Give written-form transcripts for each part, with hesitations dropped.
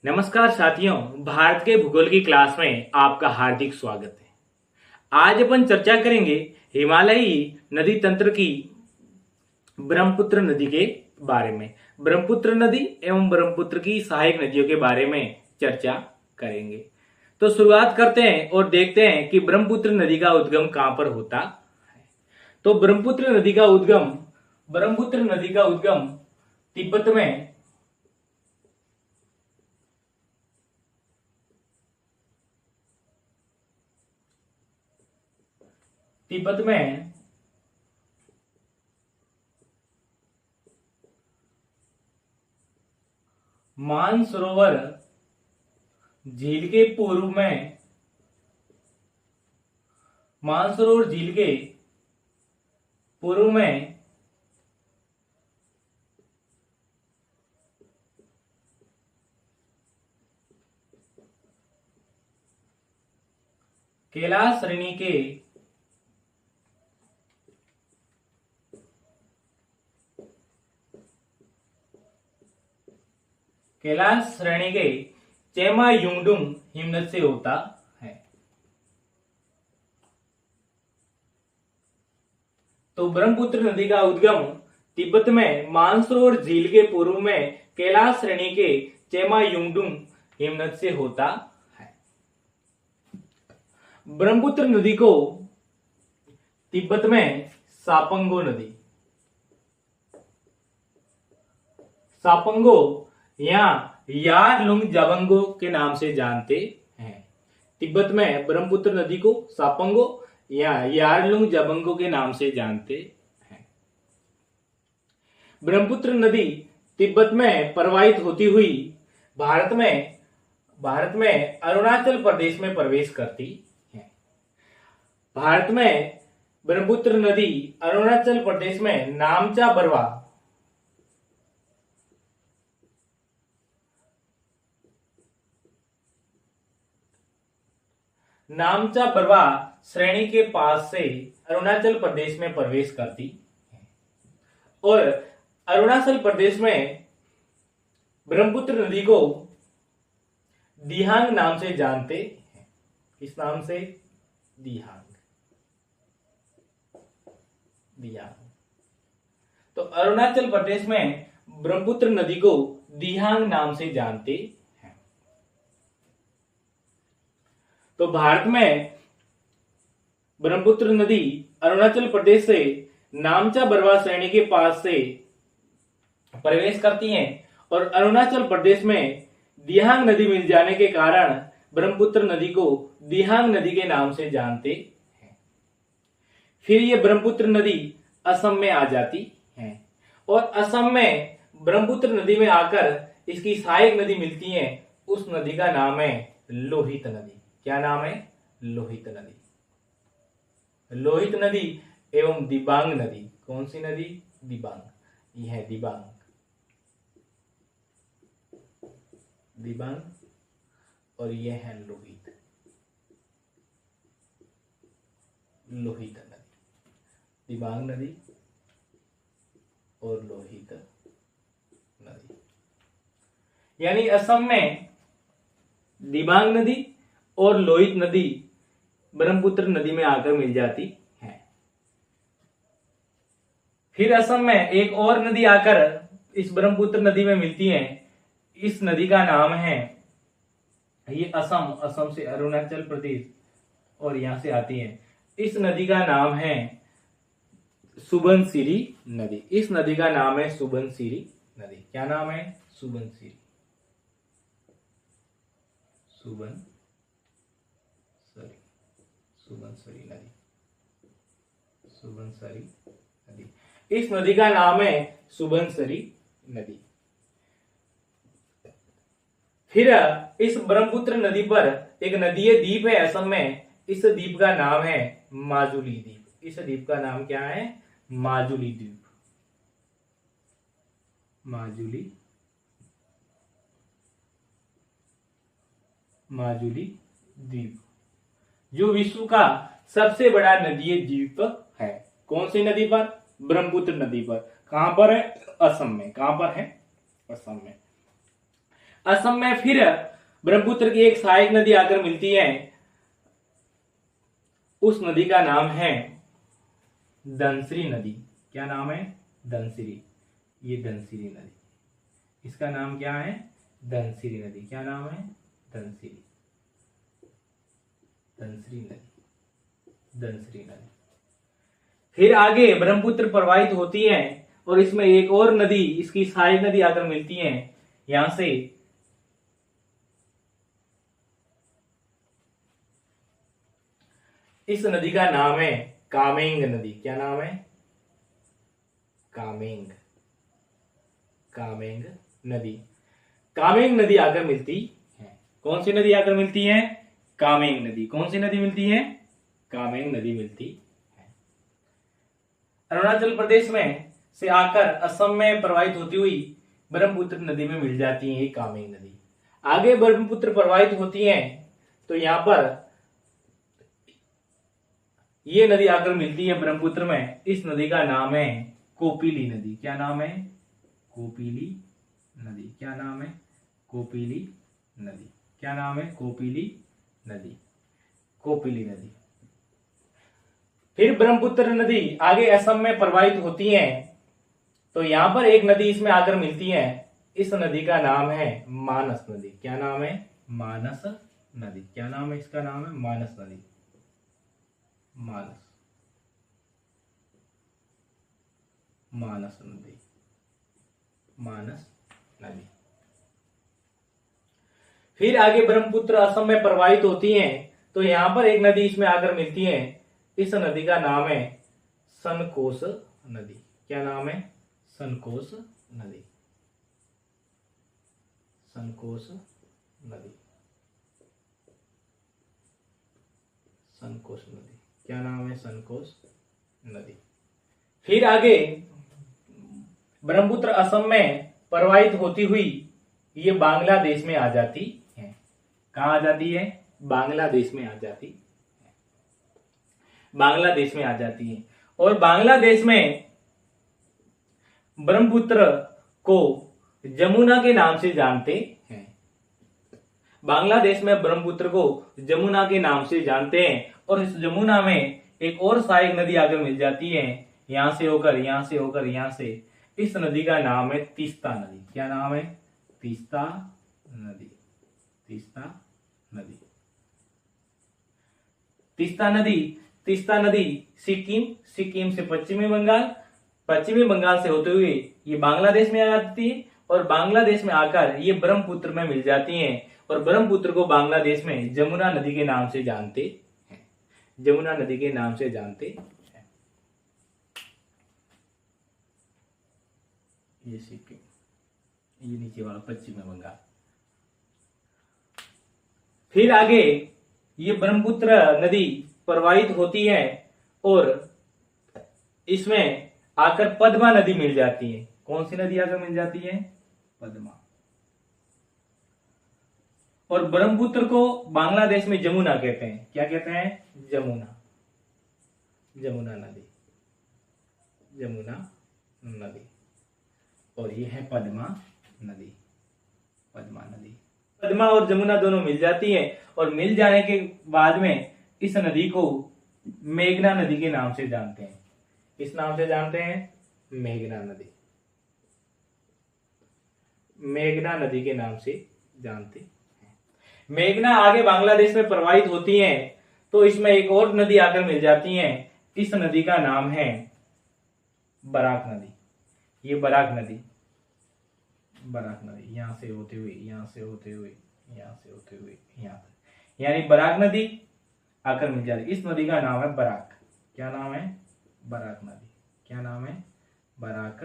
नमस्कार साथियों, भारत के भूगोल की क्लास में आपका हार्दिक स्वागत है। आज अपन चर्चा करेंगे हिमालयी नदी तंत्र की ब्रह्मपुत्र नदी के बारे में। ब्रह्मपुत्र नदी एवं ब्रह्मपुत्र की सहायक नदियों के बारे में चर्चा करेंगे। तो शुरुआत करते हैं और देखते हैं कि ब्रह्मपुत्र नदी का उद्गम कहां पर होता है। तो ब्रह्मपुत्र नदी का उद्गम तिब्बत में मानसरोवर झील के पूर्व में मानसरोवर झील के पूर्व में कैलाश श्रेणी के चेमा युंगडुंग हिमनद से होता है। तो ब्रह्मपुत्र नदी का उद्गम तिब्बत में मानसरोवर झील के पूर्व में कैलाश श्रेणी के चेमा युंगडुंग हिमनद से होता है। ब्रह्मपुत्र नदी को तिब्बत में सापंगो या यारलुंग जाबंगो के नाम से जानते हैं। तिब्बत में ब्रह्मपुत्र नदी को सापंगो या यारलुंग जाबंगो के नाम से जानते हैं। ब्रह्मपुत्र नदी तिब्बत में प्रवाहित होती हुई भारत में अरुणाचल प्रदेश में प्रवेश करती है। भारत में ब्रह्मपुत्र नदी अरुणाचल प्रदेश में नामचा बरवा श्रेणी के पास से अरुणाचल प्रदेश में प्रवेश करती है और अरुणाचल प्रदेश में ब्रह्मपुत्र नदी को दिहांग नाम से जानते हैं। इस नाम से दिहांग। तो अरुणाचल प्रदेश में ब्रह्मपुत्र नदी को दिहांग नाम से जानते हैं। तो भारत में ब्रह्मपुत्र नदी अरुणाचल प्रदेश से नामचा बरवा श्रेणी के पास से प्रवेश करती हैं और अरुणाचल प्रदेश में दिहांग नदी मिल जाने के कारण ब्रह्मपुत्र नदी को दिहांग नदी के नाम से जानते हैं। फिर ये ब्रह्मपुत्र नदी असम में आ जाती है और असम में ब्रह्मपुत्र नदी में आकर इसकी सहायक नदी मिलती है। उस नदी का नाम है लोहित नदी। क्या नाम है? लोहित नदी। लोहित नदी एवं दिबांग नदी। कौन सी नदी? दिबांग। यह है दिबांग और यह है लोहित नदी। दिबांग नदी और लोहित नदी, यानी असम में दिबांग नदी और लोहित नदी ब्रह्मपुत्र नदी में आकर मिल जाती है। फिर असम में एक और नदी आकर इस ब्रह्मपुत्र नदी में मिलती है। इस नदी का नाम है, ये असम से अरुणाचल प्रदेश और यहां से आती है। इस नदी का नाम है सुबनसिरी नदी। इस नदी का नाम है सुबनसिरी नदी। क्या नाम है? सुबनसिरी नदी। इस नदी का नाम है सुबनसिरी नदी। फिर इस ब्रह्मपुत्र नदी पर एक नदीय द्वीप है असम में। इस द्वीप का नाम है माजुली द्वीप। इस द्वीप का नाम क्या है? माजुली द्वीप। माजुली द्वीप जो विश्व का सबसे बड़ा नदीय द्वीप है। कौन सी नदी पर? ब्रह्मपुत्र नदी पर। कहां पर है? असम में। कहां पर है? असम में। असम में फिर ब्रह्मपुत्र की एक सहायक नदी आकर मिलती है, उस नदी का नाम है धनसिरी नदी। क्या नाम है? धनसिरी। ये धनसिरी नदी, इसका नाम क्या है? धनसिरी नदी। क्या नाम है? धनसिरी। धनसिरी नदी, धनसिरी नदी। फिर आगे ब्रह्मपुत्र प्रवाहित होती है और इसमें एक और नदी, इसकी सहायक नदी आकर मिलती है यहां से। इस नदी का नाम है कामेंग नदी। क्या नाम है? कामेंग। कामेंग नदी। कामेंग नदी आकर मिलती है। कौन सी नदी आकर मिलती है? कामेंग नदी। कौन सी नदी मिलती है? कामेंग नदी मिलती है। अरुणाचल प्रदेश में से आकर असम में प्रवाहित होती हुई ब्रह्मपुत्र नदी में मिल जाती है ये कामेंग नदी। आगे ब्रह्मपुत्र प्रवाहित होती है तो यहां पर ये नदी आकर मिलती है ब्रह्मपुत्र में। इस नदी का नाम है कोपिली नदी। क्या नाम है? कोपिली नदी। क्या नाम है? कोपिली नदी। क्या नाम है? कोपिली नदी। कोपिली नदी। फिर ब्रह्मपुत्र नदी आगे असम में प्रवाहित होती है तो यहां पर एक नदी इसमें आकर मिलती है। इस नदी का नाम है मानस नदी। क्या नाम है? मानस नदी। क्या नाम है? इसका नाम है मानस नदी। मानस, मानस नदी, मानस नदी। फिर आगे ब्रह्मपुत्र असम में प्रवाहित होती है तो यहां पर एक नदी इसमें आकर मिलती है। इस नदी का नाम है सनकोस नदी। क्या नाम है? सनकोस नदी। सनकोस नदी। सनकोस नदी। क्या नाम है? सनकोस नदी। फिर आगे ब्रह्मपुत्र असम में प्रवाहित होती हुई ये बांग्लादेश में आ जाती है। कहां आ जाती है? बांग्लादेश में आ जाती है। बांग्लादेश में आ जाती है और बांग्लादेश में ब्रह्मपुत्र को जमुना के नाम से जानते हैं। बांग्लादेश में ब्रह्मपुत्र को जमुना के नाम से जानते हैं और इस जमुना में एक और सहायक नदी आकर मिल जाती है, यहां से होकर, यहां से होकर, यहां से। इस नदी का नाम है तीस्ता नदी। क्या नाम है? तीस्ता नदी। तीस्ता नदी। तीस्ता नदी। तीस्ता नदी सिक्किम, सिक्किम से पश्चिमी बंगाल, पश्चिमी बंगाल से होते हुए ये बांग्लादेश में आ जाती है और बांग्लादेश में आकर ये ब्रह्मपुत्र में मिल जाती हैं और ब्रह्मपुत्र को बांग्लादेश में जमुना नदी के नाम से जानते हैं। जमुना नदी के नाम से जानते हैं। ये सिक्किम, ये नीचे वाला पश्चिमी बंगाल। फिर आगे ये ब्रह्मपुत्र नदी प्रवाहित होती है और इसमें आकर पद्मा नदी मिल जाती है। कौन सी नदी आकर मिल जाती है? पद्मा। और ब्रह्मपुत्र को बांग्लादेश में जमुना कहते हैं। क्या कहते हैं? जमुना। जमुना नदी। जमुना नदी। और ये है पद्मा नदी। पद्मा नदी। पद्मा और जमुना दोनों मिल जाती है और मिल जाने के बाद में इस नदी को मेघना नदी के नाम से जानते हैं। किस नाम से जानते हैं? मेघना नदी। मेघना नदी के नाम से जानते हैं। मेघना आगे बांग्लादेश में प्रवाहित होती है तो इसमें एक और नदी आकर मिल जाती है। इस नदी का नाम है बराक नदी। ये बराक नदी। बराक नदी यहां से होते हुए, यहां से होते हुए, यहां से होते हुए यहां तक, यानी बराक नदी आकर मिल जाती है। इस नदी का नाम है बराक। क्या नाम है? बराक नदी। क्या नाम है? बराक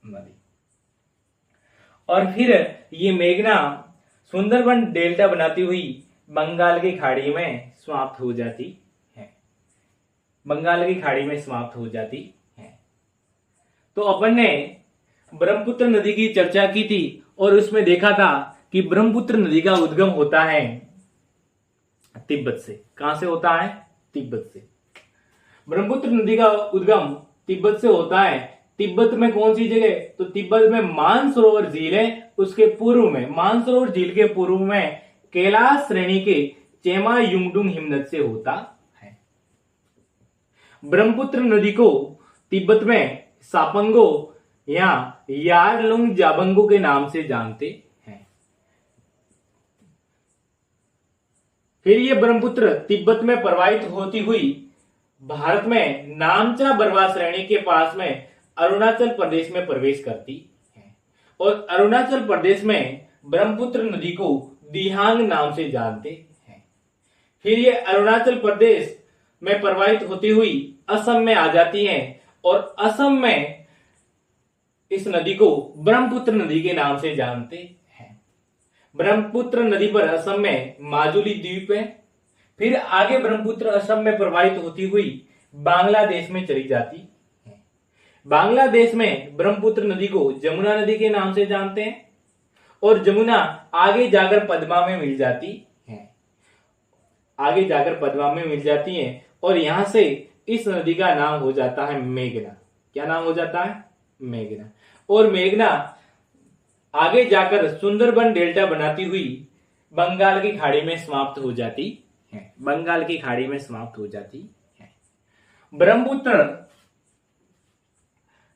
नदी। और फिर ये मेघना सुंदरबन डेल्टा बनाती हुई बंगाल की खाड़ी में समाप्त हो जाती है। बंगाल की खाड़ी में समाप्त हो जाती है। तो अपन ने ब्रह्मपुत्र नदी की चर्चा की थी और उसमें देखा था कि ब्रह्मपुत्र नदी का उद्गम होता है तिब्बत से। कहां से होता है? तिब्बत से। ब्रह्मपुत्र नदी का उद्गम तिब्बत से होता है तिब्बत में कौन सी जगह? तो तिब्बत में मानसरोवर झील है, उसके पूर्व में, मानसरोवर झील के पूर्व में कैलाश श्रेणी के चेमा युंगडुंग हिमनद से होता है। ब्रह्मपुत्र नदी को तिब्बत में सापंगो या यारलुंग जाबंगो के नाम से जानते हैं। फिर ये ब्रह्मपुत्र तिब्बत में प्रवाहित होती हुई भारत में नामचा बरवा श्रेणी के पास में अरुणाचल प्रदेश में प्रवेश करती है और अरुणाचल प्रदेश में ब्रह्मपुत्र नदी को दिहांग नाम से जानते हैं। फिर ये अरुणाचल प्रदेश में प्रवाहित होती हुई असम में आ जाती है और असम में इस नदी को ब्रह्मपुत्र नदी के नाम से जानते हैं। ब्रह्मपुत्र नदी पर असम में माजुली द्वीप है। फिर आगे ब्रह्मपुत्र असम में प्रवाहित होती हुई बांग्लादेश में चली जाती है। बांग्लादेश में ब्रह्मपुत्र नदी को जमुना नदी के नाम से जानते हैं और जमुना आगे जाकर पद्मा में मिल जाती है, आगे जाकर पद्मा में मिल जाती है और यहां से इस नदी का नाम हो जाता है मेघना। क्या नाम हो जाता है? मेघना। और मेघना आगे जाकर सुंदरबन डेल्टा बनाती हुई बंगाल की खाड़ी में समाप्त हो जाती है, बंगाल की खाड़ी में समाप्त हो जाती है। ब्रह्मपुत्र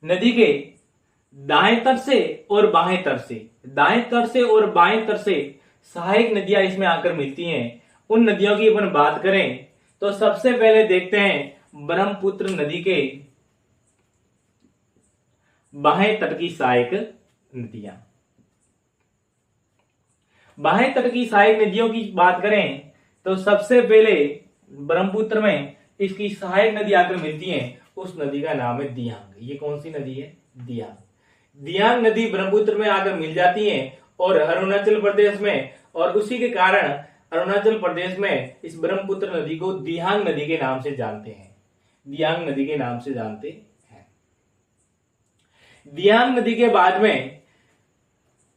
नदी के दाएं तट से और बाएं तट से, दाएं तट से और बाएं तट से सहायक नदियां इसमें आकर मिलती हैं। उन नदियों की अपन बात करें तो सबसे पहले देखते हैं ब्रह्मपुत्र नदी के बाएं तट की सहायक नदियां। बाएं तट की सहायक नदियों की बात करें तो सबसे पहले ब्रह्मपुत्र में इसकी सहायक नदी आकर मिलती है, उस नदी का नाम है दियांग। ये कौन सी नदी है? दियांग। दियांग नदी ब्रह्मपुत्र में आकर मिल जाती है और अरुणाचल प्रदेश में, और उसी के कारण अरुणाचल प्रदेश में इस ब्रह्मपुत्र नदी को दियांग नदी के नाम से जानते हैं, दियांग नदी के नाम से जानते हैं। दियांग नदी के बाद में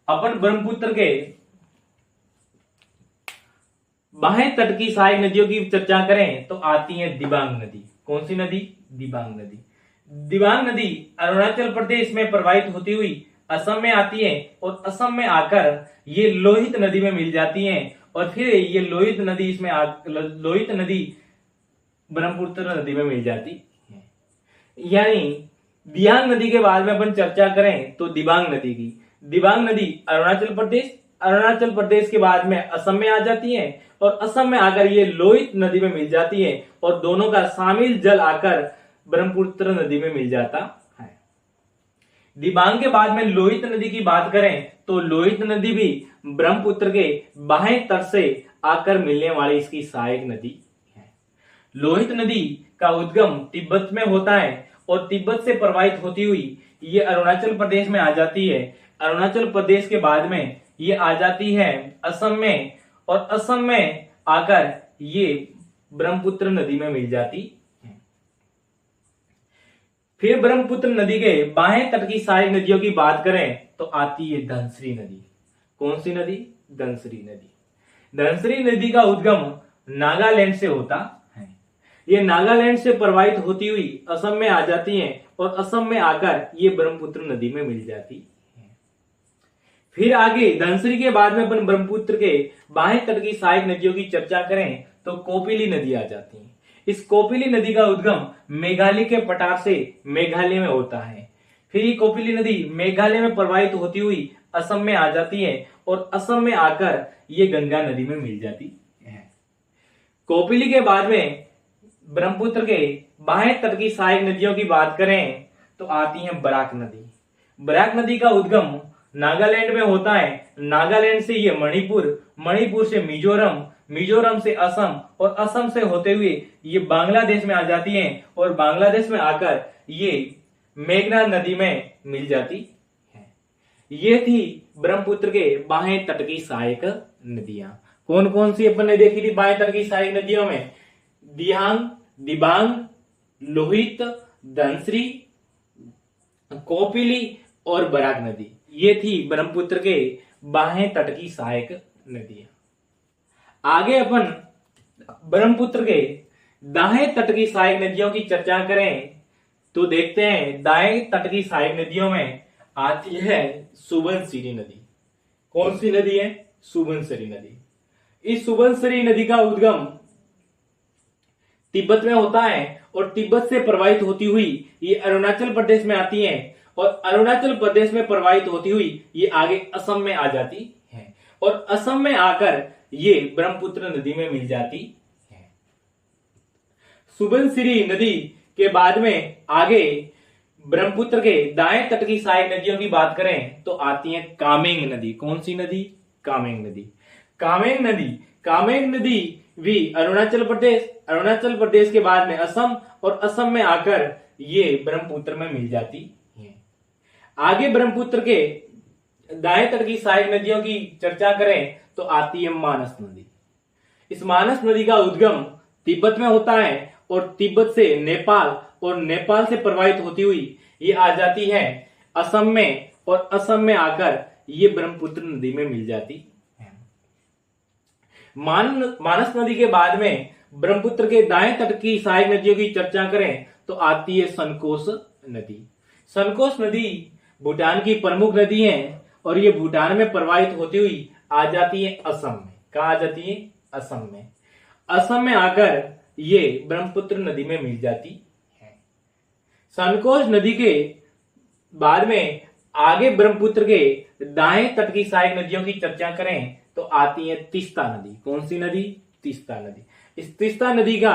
अपन ब्रह्मपुत्र के बाएं तट की सहायक नदियों की चर्चा करें तो आती है दिबांग नदी। कौन सी नदी? दिबांग नदी। दिबांग नदी अरुणाचल प्रदेश में प्रवाहित होती हुई असम में आती है और असम में आकर ये लोहित नदी में मिल जाती है और फिर ये लोहित नदी लोहित नदी ब्रह्मपुत्र नदी में मिल जाती है। यानी दियांग नदी के बाद में अपन चर्चा करें तो दिबांग नदी की। दिबांग नदी अरुणाचल प्रदेश के बाद में असम में आ जाती है और असम में आकर ये लोहित नदी में मिल जाती है और दोनों का शामिल जल आकर ब्रह्मपुत्र नदी में मिल जाता है। दिबांग के बाद में लोहित नदी की बात करें तो लोहित नदी भी ब्रह्मपुत्र के बाएं तट से आकर मिलने वाली इसकी सहायक नदी है। लोहित नदी का उद्गम तिब्बत में होता है और तिब्बत से प्रवाहित होती हुई ये अरुणाचल प्रदेश में आ जाती है। अरुणाचल प्रदेश के बाद में ये आ जाती है असम में और असम में आकर ये ब्रह्मपुत्र नदी में मिल जाती है। फिर ब्रह्मपुत्र नदी के बाएं तट की सहायक नदियों की बात करें तो आती है धनसरी नदी। कौन सी नदी? धनसरी नदी। धनसरी नदी का उद्गम नागालैंड से होता है। ये नागालैंड से प्रवाहित होती हुई असम में आ जाती है और असम में आकर ये ब्रह्मपुत्र नदी में मिल जाती है। फिर आगे धनसरी के बाद में अपन ब्रह्मपुत्र के बाएं तट की सहायक नदियों की चर्चा करें तो कोपिली नदी आ जाती है। इस कोपिली नदी का उद्गम मेघालय के पठार से मेघालय में होता है। फिर ये कोपिली नदी मेघालय में प्रवाहित होती हुई असम में आ जाती है और असम में आकर ये गंगा नदी में मिल जाती है। कोपिली के बाद में ब्रह्मपुत्र के बाएं तट की सहायक नदियों की बात करें तो आती है बराक नदी। बराक नदी का उद्गम नागालैंड में होता है। नागालैंड से ये मणिपुर, मणिपुर से मिजोरम, मिजोरम से असम और असम से होते हुए ये बांग्लादेश में आ जाती है और बांग्लादेश में आकर ये मेघना नदी में मिल जाती है। ये थी ब्रह्मपुत्र के बाएं तट की सहायक नदियां। कौन कौन सी अपन ने देखी थी बाएं तट की सहायक नदियों में? दिहांग, दिबांग, लोहित, धनसरी, कोपिली और बराक नदी। ये थी ब्रह्मपुत्र के बाएं तट की सहायक नदियां। आगे अपन ब्रह्मपुत्र के दाएं तट की सहायक नदियों की चर्चा करें तो देखते हैं दाएं तट की सहायक नदियों में आती है सुबनसिरी नदी। कौन सी नदी है? सुबनसिरी नदी। इस सुबनसिरी नदी का उद्गम तिब्बत में होता है और तिब्बत से प्रवाहित होती हुई ये अरुणाचल प्रदेश में आती है और अरुणाचल प्रदेश में प्रवाहित होती हुई ये आगे असम में आ जाती है और असम में आकर ये ब्रह्मपुत्र नदी में मिल जाती है। सुबनसिरी नदी के बाद में आगे ब्रह्मपुत्र के दाएं तट की सहायक नदियों की बात करें तो आती है कामेंग नदी। कौन सी नदी? कामेंग नदी। कामेंग नदी भी अरुणाचल प्रदेश के बाद में असम और असम में आकर ये ब्रह्मपुत्र में मिल जाती है। आगे ब्रह्मपुत्र के दाएं तट की सहायक नदियों की चर्चा करें तो आती है मानस नदी। इस मानस नदी का उद्गम तिब्बत में होता है और तिब्बत से नेपाल और नेपाल से प्रवाहित होती हुई ये आ जाती है असम में और असम में आकर ये ब्रह्मपुत्र नदी में मिल जाती है। मानस नदी के बाद में ब्रह्मपुत्र के दाएं तट की सहायक नदियों की चर्चा करें तो आती है संकोश नदी। संकोश नदी भूटान की प्रमुख नदी है और ये भूटान में प्रवाहित होती हुई आ जाती है असम में। कहा आ जाती है? असम में। असम में आकर ये ब्रह्मपुत्र नदी में मिल जाती है। संकोश नदी के बाद में आगे ब्रह्मपुत्र के दाएं तट की सहायक नदियों की चर्चा करें तो आती है तीस्ता नदी। कौन सी नदी? तीस्ता नदी। इस तीस्ता नदी का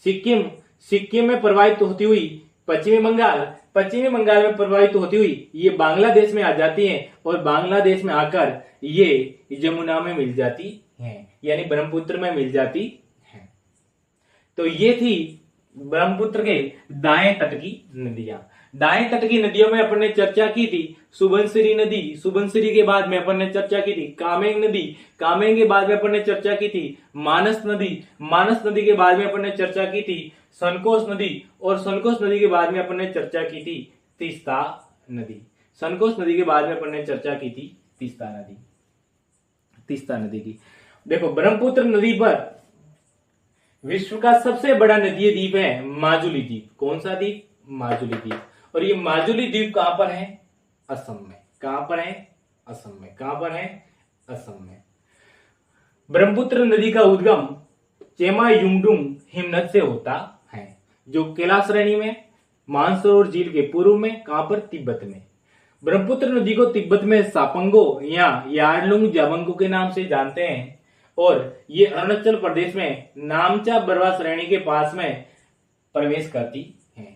सिक्किम में प्रवाहित होती हुई पश्चिमी बंगाल में प्रवाहित होती हुई ये बांग्लादेश में आ जाती है और बांग्लादेश में आकर ये जमुना में मिल जाती है, यानी ब्रह्मपुत्र में मिल जाती है। तो ये थी ब्रह्मपुत्र के दाएं तट की नदियां। दाएं तट की नदियों में अपन ने चर्चा की थी सुबनसिरी नदी। सुबनसिरी के बाद में अपन ने चर्चा की थी कामेंग नदी। कामेंग के बाद में अपन ने चर्चा की थी मानस नदी। मानस नदी के बाद में अपन ने चर्चा की थी संकोश नदी और संकोश नदी के बाद में अपन ने चर्चा की थी तीस्ता नदी। संकोश नदी के बाद में अपन ने चर्चा की थी तीस्ता नदी की। देखो, ब्रह्मपुत्र नदी पर विश्व का सबसे बड़ा नदीय द्वीप है माजुली द्वीप। कौन सा द्वीप? माजुली द्वीप। और ये माजुली द्वीप कहां पर है? असम में। कहां पर है? असम में। कहां पर है? असम में। ब्रह्मपुत्र नदी का उद्गम चेमा युंगडुंग हिमनद से होता है जो कैलाश श्रेणी में मानसरोवर झील के पूर्व में, कहां पर? तिब्बत में। ब्रह्मपुत्र नदी को तिब्बत में सापंगो या यार्लुंग जाबंगो के नाम से जानते हैं और ये अरुणाचल प्रदेश में नामचा बरवा श्रेणी के पास में प्रवेश करती है।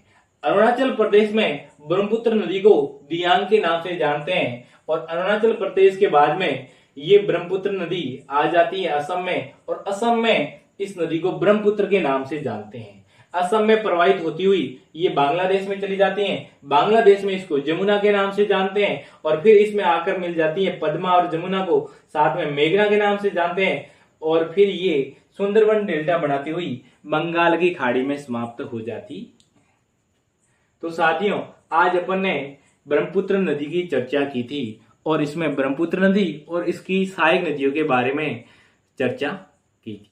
अरुणाचल प्रदेश में ब्रह्मपुत्र नदी को दियांग के नाम से जानते हैं और अरुणाचल प्रदेश के बाद में ये ब्रह्मपुत्र नदी आ जाती है असम में और असम में इस नदी को ब्रह्मपुत्र के नाम से जानते हैं। असम में प्रवाहित होती हुई ये बांग्लादेश में चली जाती हैं। बांग्लादेश में इसको जमुना के नाम से जानते हैं और फिर इसमें आकर मिल जाती है पद्मा और जमुना को साथ में मेघना के नाम से जानते हैं और फिर ये सुंदरबन डेल्टा बनाती हुई बंगाल की खाड़ी में समाप्त हो जाती। तो साथियों, आज अपन ने ब्रह्मपुत्र नदी की चर्चा की थी और इसमें ब्रह्मपुत्र नदी और इसकी सहायक नदियों के बारे में चर्चा